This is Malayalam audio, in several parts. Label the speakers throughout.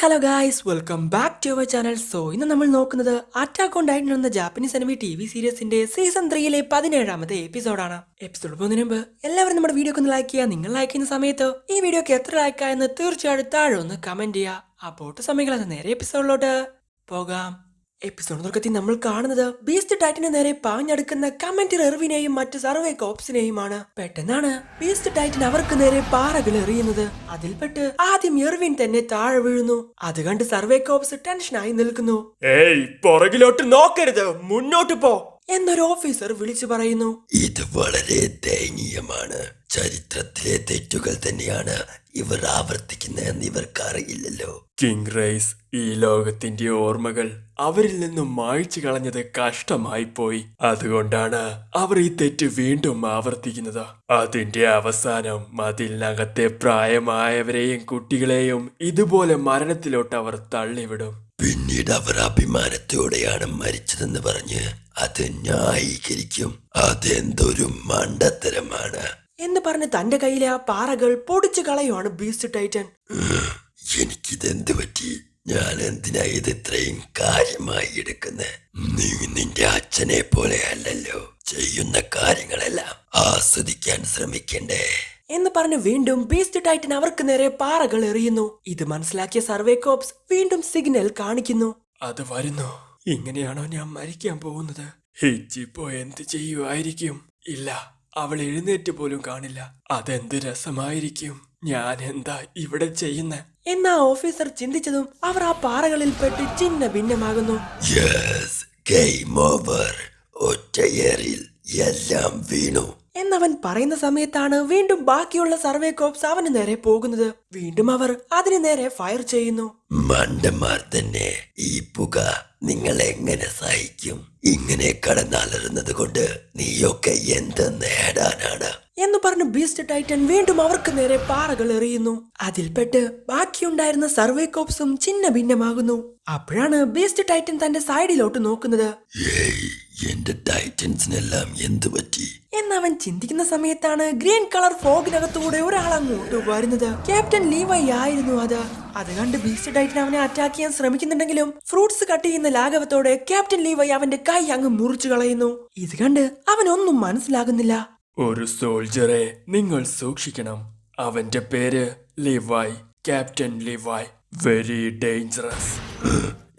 Speaker 1: Hello guys, welcome back to our channel. So ഇന്ന് നമ്മൾ നോക്കുന്നത് അറ്റാക്ക് ഓൺ ടൈറ്റൻ എന്ന ജാപ്പനീസ് അനിമി TV സീരീസിന്റെ സീസൺ 3 17ാമത്തെ എപ്പിസോഡാണ്. എപ്പിസോഡ് പോകുന്നതിന് മുമ്പ് എല്ലാവരും നമ്മുടെ വീഡിയോ ഒന്ന് ലൈക്ക് ചെയ്യുക. നിങ്ങൾ ലൈക്ക് ചെയ്യുന്ന സമയത്ത് ഈ വീഡിയോക്ക് എത്ര ലൈക്ക് ആയെന്ന് തീർച്ചയായിട്ടും താഴെ ഒന്ന് കമന്റ് ചെയ്യുക. അപ്പോൾ സമയങ്ങളാണ് നേരെ എപ്പിസോഡിലോട്ട് പോകാം. എപ്പിസോഡ് തുടക്കത്തിൽ നമ്മൾ കാണുന്നത് ബീസ്റ്റ് ടൈറ്റന് നേരെ പാഞ്ഞടുക്കുന്ന കമന്റർ എർവിനെയും മറ്റ് സർവേ കോപ്സിനെയുമാണ്. പെട്ടെന്നാണ് ബീസ്റ്റ് ടൈറ്റൻ അവർക്ക് നേരെ പാറകൾ എറിയുന്നത്. അതിൽപ്പെട്ട് ആദ്യം എർവിൻ തന്നെ താഴെ വീഴുന്നു. അത് കണ്ട് സർവേ കോപ്സ് ടെൻഷനായി നിൽക്കുന്നു.
Speaker 2: ഏയ്, പുറകിലോട്ട് നോക്കരുത്, മുന്നോട്ട് പോ
Speaker 1: എന്നൊരു ഓഫീസർ വിളിച്ചു പറയുന്നു.
Speaker 3: ഇത് വളരെ ദയനീയമാണ്. ചരിത്രത്തിലെ തെറ്റുകൾ തന്നെയാണ് ഇവർ ആവർത്തിക്കുന്നതെന്ന് ഇവർക്ക് അറിയില്ലല്ലോ.
Speaker 2: കിങ് റൈസ് ഈ ലോകത്തിന്റെ ഓർമ്മകൾ അവരിൽ നിന്നും മായ്ച്ചു കളഞ്ഞത് കഷ്ടമായി പോയി. അതുകൊണ്ടാണ് അവർ ഈ തെറ്റ് വീണ്ടും ആവർത്തിക്കുന്നത്. അതിന്റെ അവസാനം മതിലിനകത്തെ പ്രായമായവരെയും കുട്ടികളെയും ഇതുപോലെ മരണത്തിലോട്ട് അവർ തള്ളിവിടും.
Speaker 3: പിന്നീട് അവർ അഭിമാനത്തോടെയാണ് മരിച്ചതെന്ന് പറഞ്ഞ് അത് ന്യായീകരിക്കും. അതെന്തൊരു മണ്ടത്തരമാണ്
Speaker 1: എന്ന് പറഞ്ഞ് തന്റെ കയ്യിലെ ആ പാറകൾ പൊടിച്ചു കളയുവാണ് ബീസ്റ്റ് ടൈറ്റൻ.
Speaker 3: എനിക്കിതെന്ത് പറ്റി? ഞാൻ എന്തിനാ ഇത് ഇത്രയും കാര്യമായി എടുക്കുന്നത്? നീ നിന്റെ അച്ഛനെ പോലെ അല്ലല്ലോ. ചെയ്യുന്ന കാര്യങ്ങളെല്ലാം ആസ്വദിക്കാൻ ശ്രമിക്കണ്ടേ
Speaker 1: എന്ന് പറഞ്ഞ് വീണ്ടും ബീസ്റ്റ് ടൈറ്റൻ അവർക്ക് നേരെ പാറകൾ എറിയുന്നു. ഇത് മനസ്സിലാക്കിയ സർവേ കോപ്സ് വീണ്ടും സിഗ്നൽ കാണിക്കുന്നു.
Speaker 2: അത് വരുന്നു. ഇങ്ങനെയാണോ ഞാൻ മരിക്കാൻ പോകുന്നത്? ഹിച്ചിപ്പോ എന്ത് ചെയ്യുമായിരിക്കും? ഇല്ല, അവൾ എഴുന്നേറ്റ് പോലും കാണില്ല. അതെന്ത് രസമായിരിക്കും. ഞാൻ എന്താ ഇവിടെ ചെയ്യുന്ന
Speaker 1: എന്നാ ഓഫീസർ ചിന്തിച്ചതും അവർ ആ പാറകളിൽ പെട്ട് ചിന്ന ഭിന്നമാകുന്നു.
Speaker 3: Yes, game over. ഒറ്റയേറിൽ എല്ലാം വീണു
Speaker 1: എന്നവൻ പറയുന്ന സമയത്താണ് വീണ്ടും ബാക്കിയുള്ള സർവേ കോപ്സ് അവന് നേരെ പോകുന്നത്. വീണ്ടും അവർ അതിന് നേരെ ഫയർ ചെയ്യുന്നു.
Speaker 3: മണ്ടന്മാർ തന്നെ. ഈ പുക നിങ്ങൾ എങ്ങനെ സഹിക്കും? ഇങ്ങനെ കടന്നാലറുന്നത് കൊണ്ട് നീയൊക്കെ എന്ത് നേടാനാണ്
Speaker 1: എന്ന് പറഞ്ഞ് ബീസ്റ്റ് ടൈറ്റൻ വീണ്ടും അവർക്ക് നേരെ പാറകൾ എറിയുന്നു. അതിൽപ്പെട്ട് ബാക്കിയുണ്ടായിരുന്ന സർവേ കോപ്സും ചിന്ന ഭിന്നമാകുന്നു. അപ്പോഴാണ് ബീസ്റ്റ് ടൈറ്റൻ തന്റെ സൈഡിലോട്ട് നോക്കുന്നത്.
Speaker 3: ഏയ്, എന്റെ ടൈറ്റൻസിനെല്ലാം എന്തു പറ്റി
Speaker 1: എന്നവൻ ചിന്തിക്കുന്ന സമയത്താണ് ഗ്രീൻ കളർ ഫോഗിനകത്തൂടെ ഒരാൾ അങ്ങോട്ട് വരുന്നത്. ക്യാപ്റ്റൻ ലീവൈ ആയിരുന്നു അത്. അത് കണ്ട് ബീസ്റ്റ് ടൈറ്റൻ അവനെ അറ്റാക്ക് ചെയ്യാൻ ശ്രമിക്കുന്നുണ്ടെങ്കിലും ഫ്രൂട്ട്സ് കട്ട് ചെയ്യുന്ന ലാഘവത്തോടെ ക്യാപ്റ്റൻ ലീവൈ അവന്റെ കൈ അങ്ങ് മുറിച്ചു കളയുന്നു. ഇത് കണ്ട് അവനൊന്നും മനസ്സിലാകുന്നില്ല.
Speaker 2: ഒരു സോൾജറെ നിങ്ങൾ സൂക്ഷിക്കണം. അവന്റെ പേര് Levi, captain Levi. Very dangerous.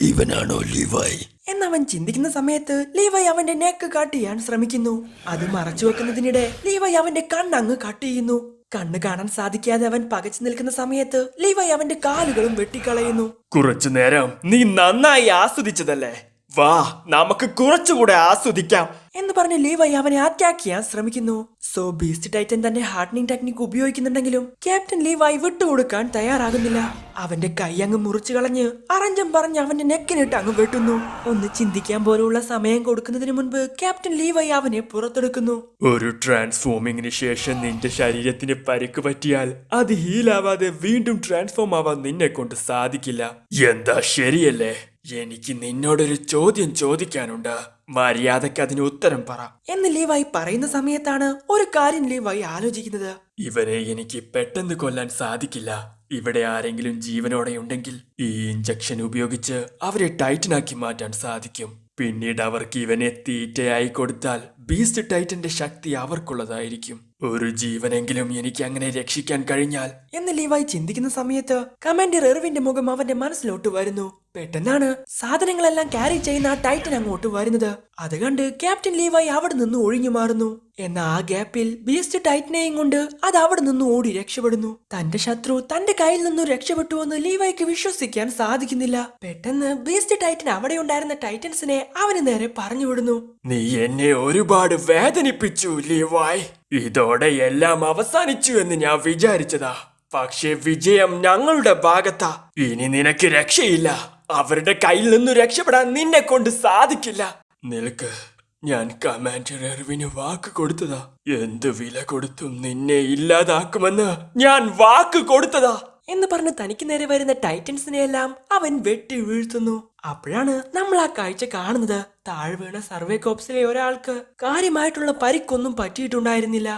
Speaker 3: ഇവനാണോ ലിവായ്?
Speaker 1: എന്നവൻ ചിന്തിക്കുന്ന സമയത്ത് ലീവൈ അവന്റെ നെക്ക് കട്ട് ചെയ്യാൻ ശ്രമിക്കുന്നു. അത് മറച്ചു വെക്കുന്നതിനിടെ ലീവൈ അവന്റെ കണ്ണങ്ങ് കട്ട് ചെയ്യുന്നു. കണ്ണ് കാണാൻ സാധിക്കാതെ അവൻ പകച്ചു നിൽക്കുന്ന സമയത്ത് ലീവൈ അവന്റെ കാലുകളും വെട്ടിക്കളയുന്നു.
Speaker 2: കുറച്ചു നേരം നീ നന്നായി ആസ്വദിച്ചതല്ലേ? വാ, നമുക്ക് കുറച്ചുകൂടെ ആസ്വദിക്കാം
Speaker 1: എന്ന് പറഞ്ഞ് ലീവൈ അവനെ അറ്റാക്ക് ചെയ്യാൻ ശ്രമിക്കുന്നു. സോ ബീസ്റ്റ് ടൈറ്റൻ തന്റെ ഹാർഡനിങ് ടെക്നിക് ഉപയോഗിക്കുന്നുണ്ടെങ്കിലും ക്യാപ്റ്റൻ ലീവൈ വിട്ടുകൊടുക്കാൻ തയ്യാറാകുന്നില്ല. അവന്റെ കൈ അങ്ങ് മുറിച്ചു കളഞ്ഞ് അറഞ്ചം പറഞ്ഞ് അവന്റെ നെക്കിനിട്ട് അങ്ങ് വെട്ടുന്നു. ഒന്ന് ചിന്തിക്കാൻ പോലുള്ള സമയം കൊടുക്കുന്നതിന് മുൻപ് ക്യാപ്റ്റൻ ലീവൈ അവനെ പുറത്തെടുക്കുന്നു.
Speaker 2: ഒരു ട്രാൻസ്ഫോമിങ്ങിന് ശേഷം നിന്റെ ശരീരത്തിന് പരിക്ക് പറ്റിയാൽ അത് ഹീലാവാതെ വീണ്ടും ട്രാൻസ്ഫോം ആവാൻ നിന്നെ കൊണ്ട് സാധിക്കില്ല. എന്താ ശരിയല്ലേ? എനിക്ക് നിന്നോടൊരു ചോദ്യം ചോദിക്കാനുണ്ട്. മര്യാദക്ക് അതിന് ഉത്തരം പറ
Speaker 1: എന്ന് ലീവൈ പറയുന്ന സമയത്താണ് ഒരു കാര്യം ലീവൈ ആലോചിക്കുന്നത്.
Speaker 2: ഇവരെ എനിക്ക് പെട്ടെന്ന് കൊല്ലാൻ സാധിക്കില്ല. ഇവിടെ ആരെങ്കിലും ജീവനോടെ ഉണ്ടെങ്കിൽ ഈ ഇഞ്ചക്ഷൻ ഉപയോഗിച്ച് അവരെ ടൈറ്റനാക്കി മാറ്റാൻ സാധിക്കും. പിന്നീട് അവർക്ക് ഇവനെ തീറ്റയായി കൊടുത്താൽ ബീസ്റ്റ് ടൈറ്റന്റെ ശക്തി അവർക്കുള്ളതായിരിക്കും. ഒരു ജീവനെങ്കിലും എനിക്ക് അങ്ങനെ രക്ഷിക്കാൻ കഴിഞ്ഞാൽ
Speaker 1: എന്ന് ലീവൈ ചിന്തിക്കുന്ന സമയത്ത് കമാൻഡർ എർവിന്റെ മുഖം അവന്റെ മനസ്സിലോട്ട് വരുന്നു. പെട്ടെന്നാണ് സാധനങ്ങളെല്ലാം ക്യാരി ചെയ്യുന്ന ആ ടൈറ്റൻ അങ്ങോട്ട് വരുന്നത്. അത് കണ്ട് ക്യാപ്റ്റൻ ലീവൈ അവിടെ നിന്ന് ഒഴിഞ്ഞു മാറുന്നു. എന്നാൽ ആ ഗ്യാപ്പിൽ ബീസ്റ്റ് ടൈറ്റനെയും കൊണ്ട് അത് അവിടെ നിന്ന് ഓടി രക്ഷപ്പെടുന്നു. തന്റെ ശത്രു തന്റെ കയ്യിൽ നിന്നും രക്ഷപ്പെട്ടുവെന്ന് ലീവൈക്ക് വിശ്വസിക്കാൻ സാധിക്കുന്നില്ല. പെട്ടെന്ന് ബീസ്റ്റ് ടൈറ്റൻ അവിടെ ഉണ്ടായിരുന്ന ടൈറ്റൻസിനെ അവന് നേരെ പറഞ്ഞു വിടുന്നു.
Speaker 2: നീ എന്നെ ഒരുപാട് വേദനിപ്പിച്ചു ലീവായ്. ഇതോടെ എല്ലാം അവസാനിച്ചു എന്ന് ഞാൻ വിചാരിച്ചതാ. പക്ഷേ വിജയം ഞങ്ങളുടെ ഭാഗത്താ. ഇനി നിനക്ക് രക്ഷയില്ല. അവരുടെ കയ്യിൽ നിന്ന് രക്ഷപ്പെടാൻ നിന്നെ കൊണ്ട് സാധിക്കില്ല. നിനക്ക് ഞാൻ കമാൻഡർ എർവിന് വാക്ക് കൊടുത്തതാ. എന്ത് വില കൊടുത്തും നിന്നെ ഇല്ലാതാക്കുമെന്ന് ഞാൻ വാക്ക് കൊടുത്തതാ
Speaker 1: എന്ന് പറഞ്ഞ് തനിക്ക് നേരെ വരുന്ന ടൈറ്റൻസിനെയെല്ലാം അവൻ വെട്ടി വീഴ്ത്തുന്നു. അപ്പോഴാണ് നമ്മൾ ആ കാഴ്ച കാണുന്നത്. താഴെ വീണ സർവേ കോപ്സിലെ ഒരാൾക്ക് കാര്യമായിട്ടുള്ള പരിക്കൊന്നും പറ്റിയിട്ടുണ്ടായിരുന്നില്ല.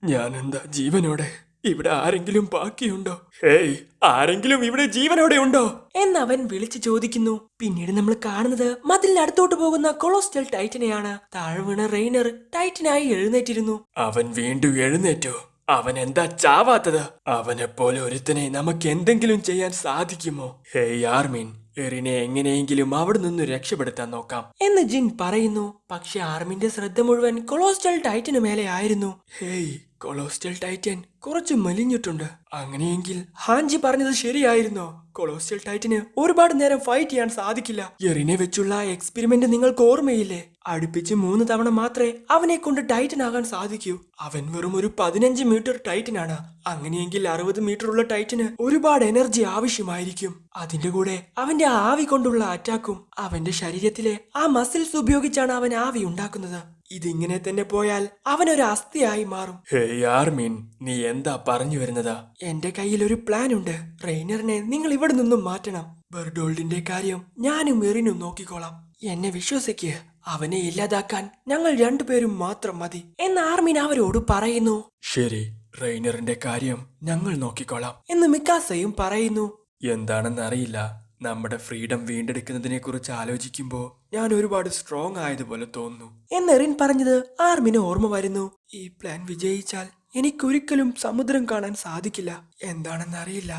Speaker 2: ഞാൻ എന്താ ജീവനോടെ? ഇവിടെ ആരെങ്കിലും ബാക്കിയുണ്ടോ? ഹേയ്, ആരെങ്കിലും ഇവിടെ ജീവനോടെ ഉണ്ടോ?
Speaker 1: എന്നവൻ വിളിച്ചു ചോദിക്കുന്നു. പിന്നീട് നമ്മൾ കാണുന്നത് മതിലിന് അടുത്തോട്ട് പോകുന്ന കൊളോസ്റ്റൽ ടൈറ്റനെയാണ്. താഴെ വീണ റെയ്നർ ടൈറ്റനായി എഴുന്നേറ്റിരുന്നു.
Speaker 2: അവൻ വീണ്ടും എഴുന്നേറ്റു. അവൻ എന്താ ചാവാത്തത്? അവനെപ്പോലെ ഒരുത്തനെ നമുക്ക് എന്തെങ്കിലും ചെയ്യാൻ സാധിക്കുമോ? ഹേയ് ആർമിൻ, എറിനെ എങ്ങനെയെങ്കിലും അവിടെ നിന്ന് രക്ഷപ്പെടുത്താൻ നോക്കാം
Speaker 1: എന്ന് ജിൻ പറയുന്നു. പക്ഷെ ആർമിന്റെ ശ്രദ്ധ മുഴുവൻ കൊളോസ്റ്റൽ ടൈറ്റന് മേലെ ആയിരുന്നു.
Speaker 2: ഹേയ്, കൊളോസ്റ്റൽ ടൈറ്റൻ കുറച്ച് മെലിഞ്ഞിട്ടുണ്ട്.
Speaker 1: അങ്ങനെയെങ്കിൽ ഹാൻജി പറഞ്ഞത് ശരിയായിരുന്നോ? കൊളോസ്റ്റൽ ടൈറ്റന് ഒരുപാട് നേരം ഫൈറ്റ് ചെയ്യാൻ സാധിക്കില്ല. എറിനെ വെച്ചുള്ള എക്സ്പെരിമെന്റ് നിങ്ങൾക്ക് ഓർമ്മയില്ലേ? അടുപ്പിച്ച് 3 തവണ മാത്രമേ അവനെ കൊണ്ട് ടൈറ്റൻ ആകാൻ സാധിക്കൂ. അവൻ വെറും ഒരു 15 മീറ്റർ ടൈറ്റനാണ്. അങ്ങനെയെങ്കിൽ 60 മീറ്റർ ഉള്ള ടൈറ്റന് ഒരുപാട് എനർജി ആവശ്യമായിരിക്കും. അതിന്റെ കൂടെ അവന്റെ ആവി കൊണ്ടുള്ള അറ്റാക്കും. അവന്റെ ശരീരത്തിലെ ആ മസിൽസ് ഉപയോഗിച്ചാണ് അവൻ ആവി ഉണ്ടാക്കുന്നത്. ഇതിങ്ങനെ തന്നെ പോയാൽ അവനൊരു അസ്ഥിയായി മാറും.
Speaker 2: ഹേയ് ആർമിൻ, നീ എന്താ പറഞ്ഞു വരുന്നത്?
Speaker 1: എന്റെ കയ്യിൽ ഒരു പ്ലാൻ ഉണ്ട്. റെയ്നറിനെ നിങ്ങൾ ഇവിടെ നിന്നും മാറ്റണം. ബെർഡോൾഡിന്റെ കാര്യം ഞാനും എറിനും നോക്കിക്കോളാം. എന്നെ വിശ്വസിക്ക്. അവനെ ഇല്ലാതാക്കാൻ ഞങ്ങൾ 2 പേരും മാത്രം മതി എന്ന് ആർമിൻ അവരോട് പറയുന്നു.
Speaker 2: ശരി, റെയ്നറിന്റെ കാര്യം ഞങ്ങൾ നോക്കിക്കോളാം
Speaker 1: എന്ന് മിക്കാസയും പറയുന്നു.
Speaker 2: എന്താണെന്നറിയില്ല, നമ്മുടെ ഫ്രീഡം വീണ്ടെടുക്കുന്നതിനെ കുറിച്ച് ആലോചിക്കുമ്പോ ഞാൻ ഒരുപാട് സ്ട്രോങ് ആയതുപോലെ തോന്നുന്നു
Speaker 1: എന്ന് എറിൻ പറഞ്ഞത് ആർമിന് ഓർമ്മ വരുന്നു. ഈ പ്ലാൻ വിജയിച്ചാൽ എനിക്കൊരിക്കലും സമുദ്രം കാണാൻ സാധിക്കില്ല. എന്താണെന്നറിയില്ല,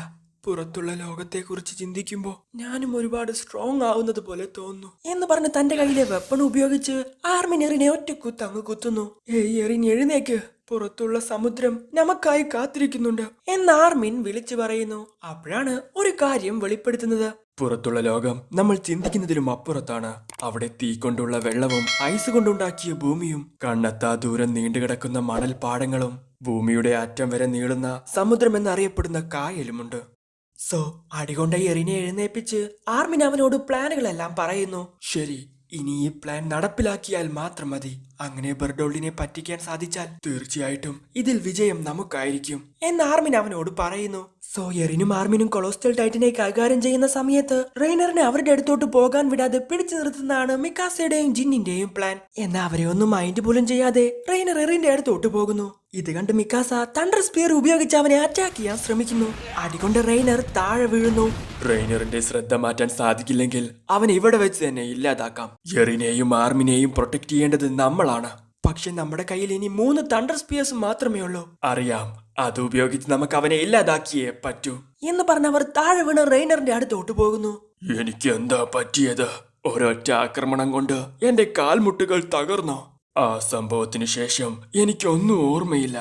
Speaker 1: പുറത്തുള്ള ലോകത്തെക്കുറിച്ച് ചിന്തിക്കുമ്പോ ഞാനും ഒരുപാട് സ്ട്രോങ് ആവുന്നത് പോലെ തോന്നുന്നു എന്ന് പറഞ്ഞ് തന്റെ കയ്യിലെ വെപ്പൺ ഉപയോഗിച്ച് ആർമിൻ എറിനെ ഒറ്റക്കുത്ത് അങ്ങ് കുത്തുന്നു. ഏയ് എറിൻ, എഴുന്നേക്ക്. പുറത്തുള്ള സമുദ്രം നമുക്കായി കാത്തിരിക്കുന്നുണ്ട് എന്ന് ആർമിൻ വിളിച്ചു പറയുന്നു. അപ്പോഴാണ് ഒരു കാര്യം വെളിപ്പെടുത്തുന്നത്.
Speaker 2: പുറത്തുള്ള ലോകം നമ്മൾ ചിന്തിക്കുന്നതിലും അപ്പുറത്താണ്. അവിടെ തീ കൊണ്ടുള്ള വെള്ളവും ഐസ് കൊണ്ടുണ്ടാക്കിയ ഭൂമിയും കണ്ണെത്താ ദൂരം നീണ്ടുകിടക്കുന്ന മണൽപ്പാടങ്ങളും ഭൂമിയുടെ അറ്റം വരെ നീളുന്ന സമുദ്രം എന്നറിയപ്പെടുന്ന കായലുമുണ്ട്.
Speaker 1: സോ അടികൊണ്ട എറിനെ എഴുന്നേപ്പിച്ച് ആർമിൻ അവനോട് പ്ലാനുകളെല്ലാം പറയുന്നു.
Speaker 2: ശരി, ഇനി ഈ പ്ലാൻ നടപ്പിലാക്കിയാൽ മാത്രം മതി. അങ്ങനെ ബെർഡോൾഡിനെ പറ്റിക്കാൻ സാധിച്ചാൽ തീർച്ചയായിട്ടും ഇതിൽ വിജയം നമുക്കായിരിക്കും
Speaker 1: എന്ന് ആർമിൻ അവനോട് പറയുന്നു. സോ എറിനും ആർമിനും കൊളോസ്റ്റൽ ടൈറ്റനെ കൈകാര്യം ചെയ്യുന്ന സമയത്ത് റെയ്നറിനെ അവരുടെ അടുത്തോട്ട് പോകാൻ വിടാതെ പിടിച്ചു നിർത്തുന്നതാണ് മിക്കാസയുടെയും ജിന്നിന്റെയും പ്ലാൻ. എന്നാൽ അവരെ ഒന്നും മൈൻഡ് പോലും ചെയ്യാതെ റെയ്നർ എറിന്റെ അടുത്തോട്ട് പോകുന്നു. ഇത് കണ്ട് മിക്കാസ തണ്ടർ സ്പിയർ ഉപയോഗിച്ച് അവനെ അറ്റാക്ക് ചെയ്യാൻ ശ്രമിക്കുന്നു. അടികൊണ്ട് റെയ്നർ താഴെ വീഴുന്നു.
Speaker 2: റെയ്നറിന്റെ ശ്രദ്ധ മാറ്റാൻ സാധിക്കില്ലെങ്കിൽ അവൻ ഇവിടെ വെച്ച് തന്നെ ഇല്ലാതാക്കാം. എറിനെയും ആർമിനെയും പ്രൊട്ടക്ട് ചെയ്യേണ്ടത് നമ്മളാണ്.
Speaker 1: പക്ഷെ നമ്മുടെ കയ്യിൽ ഇനി 3 തണ്ടർ സ്പിയേഴ്സ് മാത്രമേ ഉള്ളൂ.
Speaker 2: അറിയാം, അത് ഉപയോഗിച്ച് നമുക്ക് അവനെ ഇല്ലാതാക്കിയേ പറ്റൂ
Speaker 1: എന്ന് പറഞ്ഞവർ താഴെ വീണ് റെയ്നറിന്റെ അടുത്തോട്ട് പോകുന്നു.
Speaker 2: എനിക്ക് എന്താ പറ്റിയത്? ഒരൊറ്റ ആക്രമണം കൊണ്ട് എന്റെ കാൽമുട്ടുകൾ തകർന്നോ? ആ സംഭവത്തിന് ശേഷം എനിക്കൊന്നും ഓർമ്മയില്ല.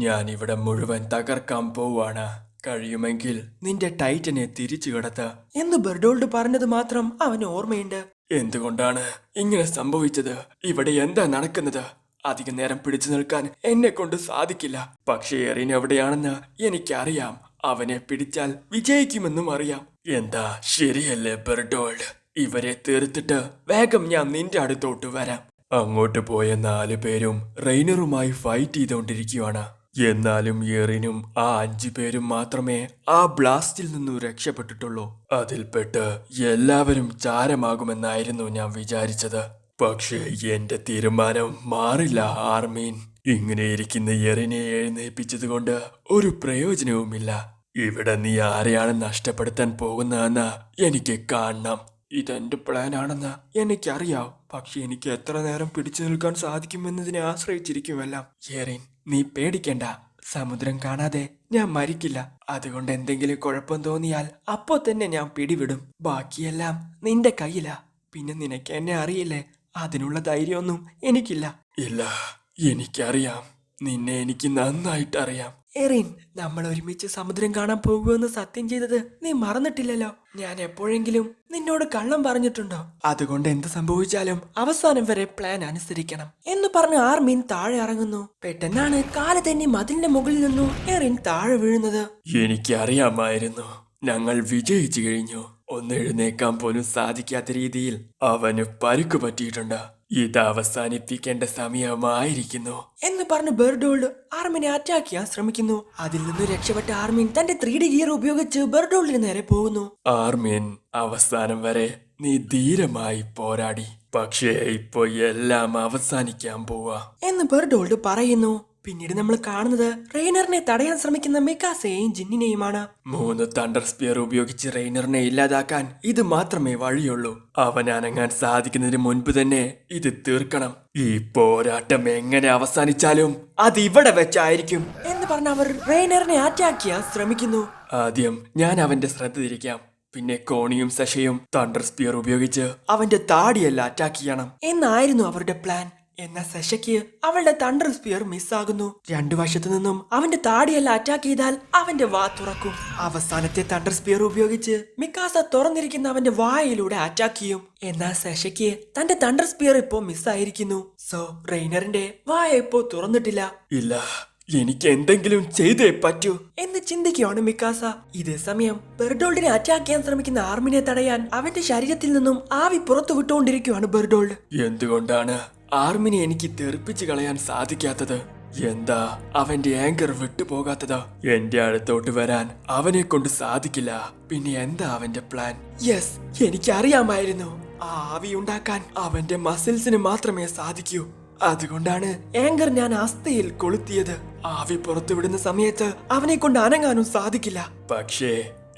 Speaker 2: ഞാൻ ഇവിടെ മുഴുവൻ തകർക്കാൻ പോവാണ്. കഴിയുമെങ്കിൽ നിന്റെ ടൈറ്റനെ തിരിച്ചു കിടത്ത്
Speaker 1: എന്ന് ബെർഡോൾഡ് പറഞ്ഞത് മാത്രം അവന് ഓർമ്മയുണ്ട്.
Speaker 2: എന്തുകൊണ്ടാണ് ഇങ്ങനെ സംഭവിച്ചത്? ഇവിടെ എന്താ നടക്കുന്നത്? അധിക നേരം പിടിച്ചു നിൽക്കാൻ എന്നെ കൊണ്ട് സാധിക്കില്ല. പക്ഷേ എറിൻ എവിടെയാണെന്ന് എനിക്കറിയാം. അവനെ പിടിച്ചാൽ വിജയിക്കുമെന്നും അറിയാം. എന്താ ശരിയല്ലേ ബെർഡോൾഡ്? ഇവരെ തീർത്തിട്ട് വേഗം ഞാൻ നിന്റെ അടുത്തോട്ട് വരാം. അങ്ങോട്ട് പോയ 4 പേരും റെയ്നറുമായി ഫൈറ്റ് ചെയ്തുകൊണ്ടിരിക്കുകയാണ്. എന്നാലും എറിനും ആ 5 പേരും മാത്രമേ ആ ബ്ലാസ്റ്റിൽ നിന്നും രക്ഷപ്പെട്ടിട്ടുള്ളൂ. അതിൽപ്പെട്ട് എല്ലാവരും ചാരമാകുമെന്നായിരുന്നു ഞാൻ വിചാരിച്ചത്. പക്ഷേ എന്റെ തീരുമാനം മാറില്ല ആർമീൻ. ഇങ്ങനെയിരിക്കുന്ന എറിനെ എഴുന്നേൽപ്പിച്ചത് കൊണ്ട് ഒരു പ്രയോജനവുമില്ല. ഇവിടെ നീ ആരെയാണ് നഷ്ടപ്പെടുത്താൻ പോകുന്നതെന്ന് എനിക്ക് കാണണം. ഇതെന്റെ പ്ലാൻ ആണെന്ന് എനിക്കറിയാം. പക്ഷെ എനിക്ക് എത്ര നേരം പിടിച്ചു നിൽക്കാൻ സാധിക്കുമെന്നതിനെ ആശ്രയിച്ചിരിക്കുമെല്ലാം. എറിൻ, നീ പേടിക്കണ്ട. സമുദ്രം കാണാതെ ഞാൻ മരിക്കില്ല. അതുകൊണ്ട് എന്തെങ്കിലും കുഴപ്പം തോന്നിയാൽ അപ്പോ തന്നെ ഞാൻ പിടിവിടും. ബാക്കിയെല്ലാം നിന്റെ കയ്യിലാ. പിന്നെ നിനക്ക് എന്നെ അറിയില്ലേ? അതിനുള്ള ധൈര്യമൊന്നും എനിക്കില്ല. ഇല്ല, എനിക്കറിയാം. നിന്നെ എനിക്ക് നന്നായിട്ട് അറിയാം.
Speaker 1: എറിൻ, നമ്മൾ ഒരുമിച്ച് സമുദ്രം കാണാൻ പോകുമെന്ന് സത്യം ചെയ്തത് നീ മറന്നിട്ടില്ലല്ലോ. ഞാൻ എപ്പോഴെങ്കിലും നിന്നോട് കള്ളം പറഞ്ഞിട്ടുണ്ടോ? അതുകൊണ്ട് എന്ത് സംഭവിച്ചാലും അവസാനം വരെ പ്ലാൻ അനുസരിക്കണം എന്ന് പറഞ്ഞ് ആർമിൻ താഴെ ഇറങ്ങുന്നു. പെട്ടെന്നാണ് കാല് തന്നെ മതിലിന്റെ മുകളിൽ നിന്നു എറിൻ താഴെ വീഴുന്നത്.
Speaker 2: എനിക്കറിയാമായിരുന്നു ഞങ്ങൾ വിജയിച്ചു കഴിഞ്ഞു. ഒന്ന് എഴുന്നേക്കാൻ പോലും സാധിക്കാത്ത രീതിയിൽ അവന് പരുക്ക് പറ്റിയിട്ടുണ്ട്. ഇത് അവസാനിപ്പിക്കേണ്ട സമയമായിരിക്കുന്നു
Speaker 1: എന്ന് പറഞ്ഞ് ബെർഡോൾഡ് ആർമിനെ അറ്റാക്ക് ചെയ്യാൻ ശ്രമിക്കുന്നു. അതിൽ നിന്ന് രക്ഷപ്പെട്ട ആർമിൻ തന്റെ 3D ഗിയർ ഉപയോഗിച്ച് ബെർഡോൾഡിന് നേരെ പോകുന്നു.
Speaker 2: ആർമിൻ, അവസാനം വരെ നീ ധീരമായി പോരാടി. പക്ഷേ ഇപ്പൊ എല്ലാം അവസാനിക്കാൻ പോവാ
Speaker 1: എന്ന് ബെർഡോൾഡ് പറയുന്നു. പിന്നീട് നമ്മൾ കാണുന്നത് റെയ്നറിനെ തടയാൻ ശ്രമിക്കുന്ന മിക്കാസയെയും ജിന്നിനെയുമാണ്.
Speaker 2: 3 തണ്ടർ സ്പിയർ ഉപയോഗിച്ച് റെയ്നറിനെ ഇല്ലാതാക്കാൻ ഇത് മാത്രമേ വഴിയുള്ളൂ. അവൻ അനങ്ങാൻ സാധിക്കുന്നതിന് മുൻപ് തന്നെ ഇത് തീർക്കണം. ഈ പോരാട്ടം എങ്ങനെ അവസാനിച്ചാലും അത് ഇവിടെ വെച്ചായിരിക്കും
Speaker 1: എന്ന് പറഞ്ഞ് അവർ റെയ്നറിനെ അറ്റാക്ക് ചെയ്യാൻ ശ്രമിക്കുന്നു.
Speaker 2: ആദ്യം ഞാൻ അവന്റെ ശ്രദ്ധ തിരിക്കാം. പിന്നെ കോണിയും സശയും തണ്ടർ സ്പിയർ ഉപയോഗിച്ച് അവന്റെ താടിയെല്ലാം അറ്റാക്ക് ചെയ്യണം
Speaker 1: എന്നായിരുന്നു അവരുടെ പ്ലാൻ. എന്നാൽ സശയ്ക്ക് അവളുടെ തണ്ടർ സ്പിയർ മിസ്സാകുന്നു. 2 വശത്തു നിന്നും അവന്റെ താടിയെല്ലാം അറ്റാക്ക് ചെയ്താൽ അവന്റെ വാ തുറക്കും. അവസാനത്തെ തണ്ടർ സ്പിയർ ഉപയോഗിച്ച് മിക്കാസ തുറന്നിരിക്കുന്ന അവന്റെ വായിലൂടെ അറ്റാക്ക് ചെയ്യും. എന്നാൽ സശയ്ക്ക് തന്റെ തണ്ടർ സ്പിയർ ഇപ്പോ മിസ്സായിരിക്കുന്നു. സോ റെയ്നറിന്റെ വായ ഇപ്പോ തുറന്നിട്ടില്ല.
Speaker 2: ഇല്ല, എനിക്ക് എന്തെങ്കിലും ചെയ്തേ പറ്റൂ
Speaker 1: എന്ന് ചിന്തിക്കുകയാണ് മിക്കാസ. ഇതേ സമയം ബെർഡോൾഡിനെ അറ്റാക്ക് ചെയ്യാൻ ശ്രമിക്കുന്ന ആർമിനെ തടയാൻ അവന്റെ ശരീരത്തിൽ നിന്നും ആവി പുറത്തു വിട്ടുകൊണ്ടിരിക്കുകയാണ് ബെർഡോൾഡ്.
Speaker 2: എന്തുകൊണ്ടാണ് ആർമിനെ എനിക്ക് തെറിപ്പിച്ച് കളയാൻ സാധിക്കാത്തത്? എന്താ അവന്റെ ആങ്കർ വിട്ടുപോകാത്തത്? എന്റെ അടുത്തോട്ട് വരാൻ അവനെ കൊണ്ട് സാധിക്കില്ല. പിന്നെ എന്താ അവന്റെ പ്ലാൻ?
Speaker 1: യെസ്, എനിക്കറിയാമായിരുന്നു. ആ ആവി ഉണ്ടാക്കാൻ അവന്റെ മസിൽസിന് മാത്രമേ സാധിക്കൂ. അതുകൊണ്ടാണ് ആങ്കർ ഞാൻ അസ്ഥയിൽ കൊളുത്തിയത്. ആവി പുറത്തുവിടുന്ന സമയത്ത് അവനെ കൊണ്ട് അനങ്ങാനും സാധിക്കില്ല.
Speaker 2: പക്ഷേ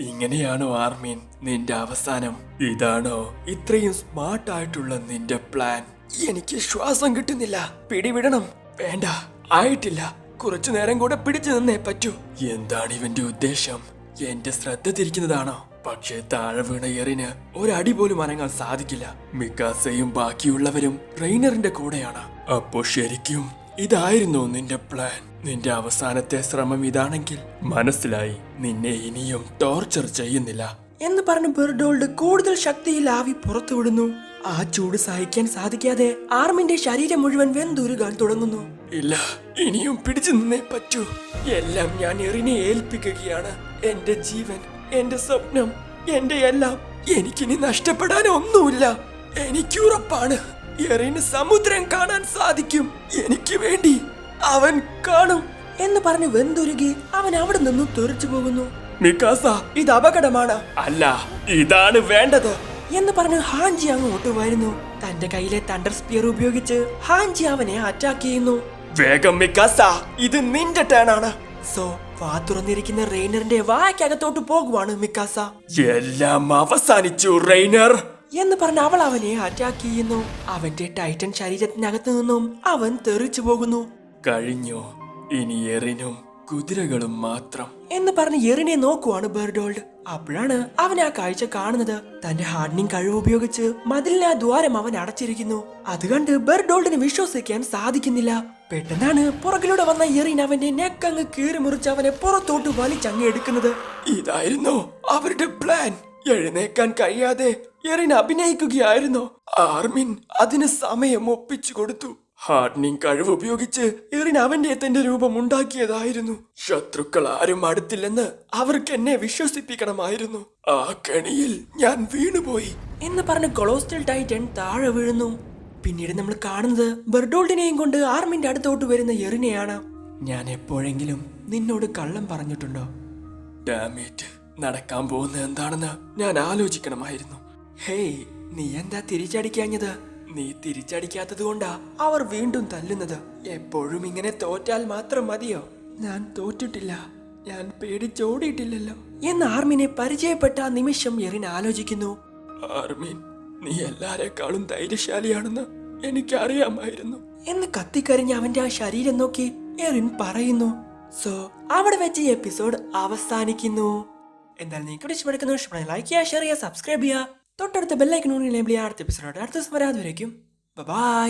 Speaker 2: ഇങ്ങനെയാണോ ആർമിൻ നിന്റെ അവസാനം? ഇതാണോ ഇത്രയും സ്മാർട്ട് ആയിട്ടുള്ള നിന്റെ പ്ലാൻ?
Speaker 1: എനിക്ക് ശ്വാസം കിട്ടുന്നില്ല. പിടിവിടണം.
Speaker 2: വേണ്ട, ആയിട്ടില്ല. കുറച്ചു നേരം കൂടെ പിടിച്ചു നിന്നേ പറ്റൂ. എന്താണ് ഇവന്റെ ഉദ്ദേശം? എന്റെ ശ്രദ്ധ തിരിക്കുന്നതാണോ? പക്ഷേ താഴെ വീണ എറിന് ഒരടി പോലും അനങ്ങാൻ സാധിക്കില്ല. മിക്കാസയും ബാക്കിയുള്ളവരും റെയ്നറിന്റെ കൂടെയാണ്. അപ്പോ ശരിക്കും ഇതായിരുന്നു നിന്റെ പ്ലാൻ? നിന്റെ അവസാനത്തെ ശ്രമം ഇതാണെങ്കിൽ മനസ്സിലായി. നിന്നെ ഇനിയും ടോർച്ചർ ചെയ്യുന്നില്ല
Speaker 1: എന്ന് പറഞ്ഞ് ബെർഡോൾഡ് കൂടുതൽ ശക്തിയിൽ ആവി പുറത്തുവിടുന്നു. ആ ചൂട് സഹിക്കാൻ സാധിക്കാതെ ആർമിന്റെ ശരീരം മുഴുവൻ വെന്തുരുകാൻ തുടങ്ങുന്നു.
Speaker 2: ഇല്ല, ഇനിയും പിടിച്ചു നിന്നേ പറ്റൂ. എല്ലാം ഞാൻ എറിനെ ഏൽപ്പിക്കുകയാണ്. എന്റെ ജീവൻ, എന്റെ സ്വപ്നം, എന്റെ എല്ലാം എനിക്കിനി നഷ്ടപ്പെടാൻ ഒന്നുമില്ല. എനിക്ക് ഉറപ്പാണ് എറിന് സമുദ്രം കാണാൻ സാധിക്കും. എനിക്ക് വേണ്ടി അവൻ കാണും
Speaker 1: എന്ന് പറഞ്ഞ് വെന്തുരുകി അവൻ അവിടെ നിന്നും തെറിച്ചു പോകുന്നു.
Speaker 2: മിക്കാസ,
Speaker 1: ഇത് അപകടമാണ്.
Speaker 2: അല്ല, ഇതാണ് വേണ്ടത്
Speaker 1: എന്ന് പറഞ്ഞ് ഹാൻജി അങ്ങോട്ട് വരുന്നു. തന്റെ കയ്യിലെ തണ്ടർ സ്പിയർ ഉപയോഗിച്ച് ഹാൻജി അവനെ അറ്റാക്ക് ചെയ്യുന്നു.
Speaker 2: വേഗം മിക്കാസ, ഇത് നിന്റെ ടേൺ ആണ്.
Speaker 1: സോ വാ തുറന്നിരിക്കുന്ന റെയ്നറിന്റെ വായ്ക്കകത്തോട്ട് പോകുവാണ് മിക്കാസ.
Speaker 2: എല്ലാം അവസാനിച്ചു റെയ്നർ
Speaker 1: എന്ന് പറഞ്ഞ് അവൾ അവനെ അറ്റാക്ക് ചെയ്യുന്നു. അവന്റെ ടൈറ്റൻ ശരീരത്തിനകത്ത് നിന്നും അവൻ തെറിച്ചു പോകുന്നു.
Speaker 2: കഴിഞ്ഞു. ഇനി എറിനും കുതിരകളും മാത്രം
Speaker 1: എന്ന് പറഞ്ഞ് എറിനെ നോക്കുവാണ് ബെർഡോൾഡ്. അപ്പോഴാണ് അവൻ ആ കാഴ്ച കാണുന്നത്. തന്റെ ഹാർഡനിങ് കഴിവ് ഉപയോഗിച്ച് മതിലിലെ ആ ദ്വാരം അവൻ അടച്ചിരിക്കുന്നു. അത് കണ്ട് ബെർഡോൾഡിന് വിശ്വസിക്കാൻ സാധിക്കുന്നില്ല. പെട്ടെന്നാണ് പുറകിലൂടെ വന്ന എറിൻ അവന്റെ നെക്കങ്ങ് കീറി മുറിച്ച് അവനെ പുറത്തോട്ട് വലിച്ചങ്ങ് എടുക്കുന്നത്.
Speaker 2: ഇതായിരുന്നു അവരുടെ പ്ലാൻ. എഴുന്നേക്കാൻ കഴിയാതെ എറിൻ അഭിനയിക്കുകയായിരുന്നു. ആർമിൻ അതിന് സമയം ഒപ്പിച്ചു കൊടുത്തു. ഹാർഡനിങ് കഴിവ് ഉപയോഗിച്ച് എറിൻ അവന്റെ തന്റെ രൂപം ഉണ്ടാക്കിയതായിരുന്നു. ശത്രുക്കൾ ആരും അടുത്തില്ലെന്ന് അവർക്ക് എന്നെ വിശ്വസിപ്പിക്കണമായിരുന്നു. ആ കെണിയിൽ ഞാൻ വീണുപോയി
Speaker 1: എന്ന് പറഞ്ഞ് കൊളോസ്റ്റൽ ടൈറ്റൻ താഴെ വീഴുന്നു. പിന്നീട് നമ്മൾ കാണുന്നത് ബെർഡോൾഡിനെയും കൊണ്ട് ആർമിന്റെ അടുത്തോട്ട് വരുന്ന എറിനെയാണ്. ഞാൻ എപ്പോഴെങ്കിലും നിന്നോട് കള്ളം പറഞ്ഞിട്ടുണ്ടോ?
Speaker 2: ഡാമിറ്റ്, നടക്കാൻ പോകുന്ന എന്താണെന്ന് ഞാൻ ആലോചിക്കണമായിരുന്നു.
Speaker 1: ഹേയ്, നീ എന്താ തിരിച്ചടിക്കാഞ്ഞത്? നീ തിരിച്ചടിക്കാത്തത് കൊണ്ടാ അവർ വീണ്ടും തല്ലുന്നത്. എപ്പോഴും ഇങ്ങനെ തോറ്റാൽ മാത്രം മതിയോ? ഞാൻ തോറ്റിട്ടില്ല, ഞാൻ പേടിച്ചോടിയിട്ടില്ലല്ലോ എന്ന് ആർമിനെ പരിചയപ്പെട്ട ആ നിമിഷം എറിൻ ആലോചിക്കുന്നു.
Speaker 2: ആർമിൻ, നീ എല്ലാരെക്കാളും ധൈര്യശാലിയാണെന്ന് എനിക്കറിയാമായിരുന്നു
Speaker 1: എന്ന് കത്തിക്കരിഞ്ഞ് അവന്റെ ആ ശരീരം നോക്കി എറിൻ പറയുന്നു. സോ അവിടെ വെച്ച് ഈ എപ്പിസോഡ് അവസാനിക്കുന്നു. എന്നാൽ നിങ്ങൾക്ക് ഇഷ്ടപ്പെടുന്ന ലൈക്ക് ചെയ്യുക, ഷെയർ ചെയ്യുക, സബ്സ്ക്രൈബ് ചെയ്യുക, തൊട്ടടുത്ത ബെല്ലൈക്കൺ എനേബിൾ ചെയ്യുക. അടുത്ത എപ്പിസോഡ് അടുത്ത ദിവസം വരാതെ വരയ്ക്കും. ബൈ.